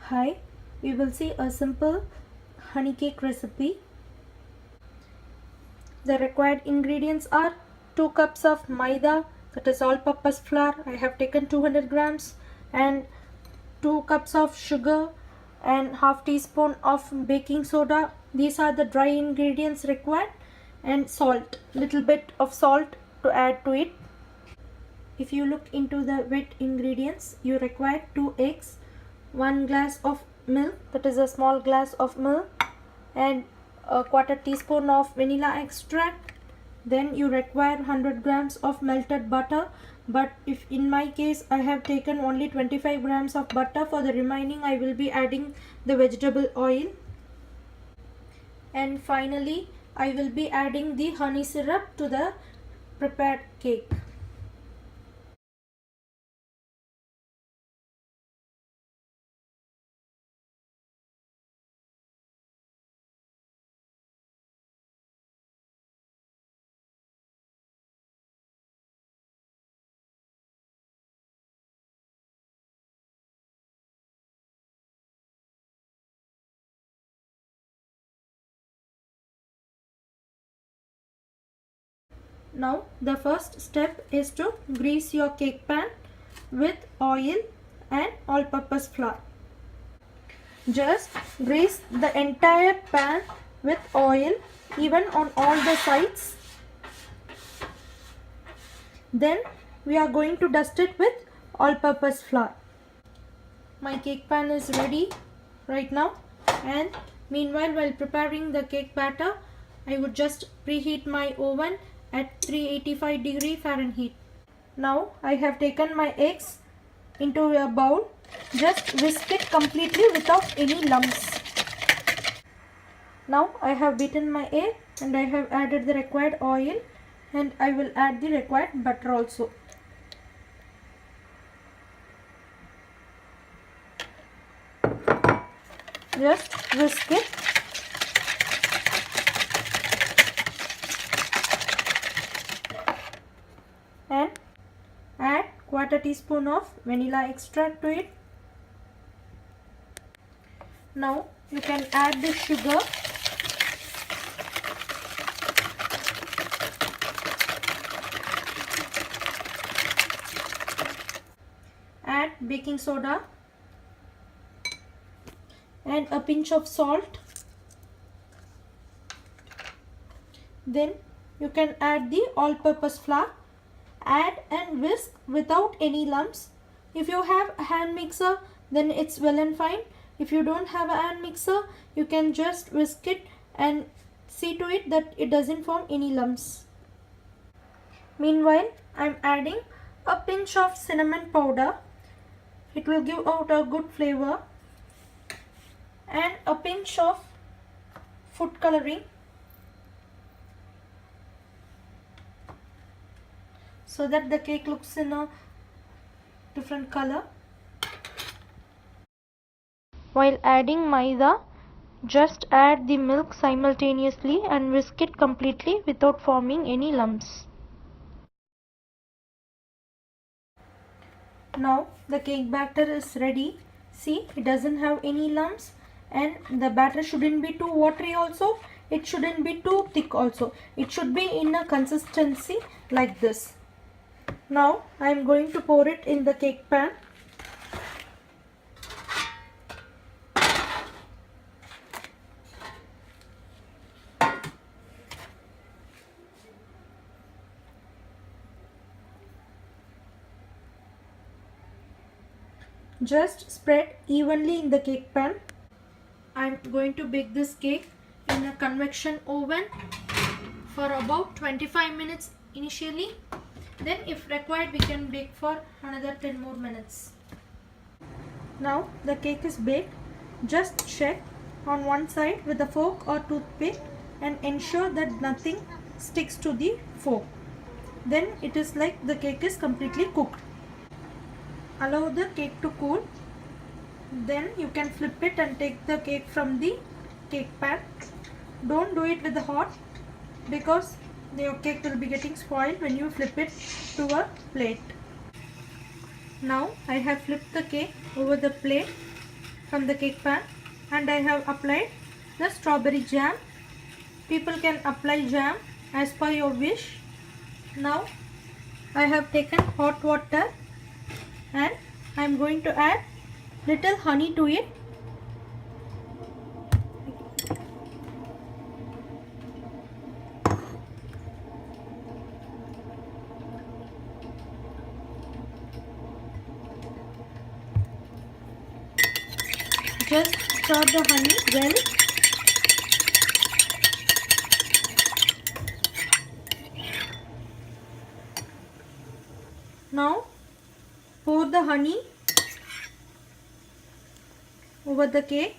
Hi, we will see a simple honey cake recipe. The required ingredients are 2 cups of maida, that is all-purpose flour. I have taken 200 grams, and 2 cups of sugar and half teaspoon of baking soda. These are the dry ingredients required, and salt, little bit of salt to add to it. If you look into the wet ingredients, you require 2 eggs, 1 glass of milk, that is a small glass of milk, and a quarter teaspoon of vanilla extract. Then you require 100 grams of melted butter, but if in my case I have taken only 25 grams of butter, for the remaining I will be adding the vegetable oil. And finally I will be adding the honey syrup to the prepared cake. Now the first step is to grease your cake pan with oil and all-purpose flour. Just grease the entire pan with oil, even on all the sides. Then we are going to dust it with all-purpose flour. My cake pan is ready right now, and meanwhile, while preparing the cake batter, I would just preheat my oven at 385 Fahrenheit. Now I have taken my eggs into a bowl. Just whisk it completely without any lumps. Now I have beaten my egg and I have added the required oil, and I will add the required butter also. Just whisk it. And add quarter teaspoon of vanilla extract to it. Now you can add the sugar. Add baking soda and a pinch of salt. Then you can add the all-purpose flour. Add and whisk without any lumps. If you have a hand mixer, then it's well and fine. If you don't have a hand mixer, you can just whisk it and see to it that it doesn't form any lumps. Meanwhile, I'm adding a pinch of cinnamon powder. It will give out a good flavor, and a pinch of food coloring, so that the cake looks in a different color. While adding maida, just add the milk simultaneously and whisk it completely without forming any lumps. Now the cake batter is ready. See, it doesn't have any lumps, and the batter shouldn't be too watery also. It shouldn't be too thick also. It should be in a consistency like this. Now I am going to pour it in the cake pan. Just spread evenly in the cake pan. I am going to bake this cake in a convection oven for about 25 minutes initially. Then if required, we can bake for another 10 more minutes. Now the cake is baked. Just check on one side with a fork or toothpick and ensure that nothing sticks to the fork. Then it is like the cake is completely cooked. Allow the cake to cool. Then you can flip it and take the cake from the cake pan. Don't do it with the hot, because your cake will be getting spoiled when you flip it to a plate. Now I have flipped the cake over the plate. from the cake pan, and I have applied the strawberry jam. People can apply jam as per your wish. Now I have taken hot water and I am going to add little honey to it. Just stir the honey well. Now pour the honey over the cake.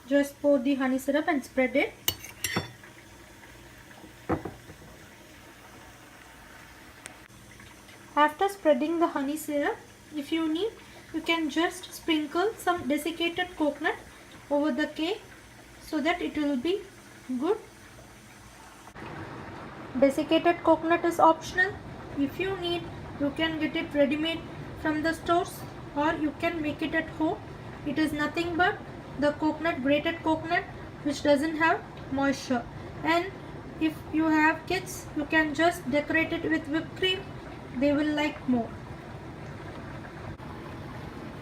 Just pour the honey syrup and spread it. After spreading the honey syrup, if you need, you can just sprinkle some desiccated coconut over the cake so that it will be good. Desiccated coconut is optional. If you need, you can get it ready-made from the stores, or you can make it at home. It is nothing but the coconut, grated coconut, which doesn't have moisture. And if you have kids, you can just decorate it with whipped cream. They will like more.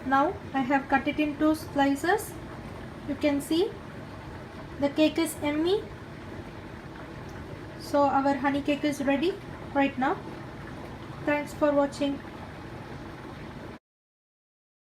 Now I have cut it into slices. You can see the cake is yummy. So our honey cake is ready right now. Thanks for watching.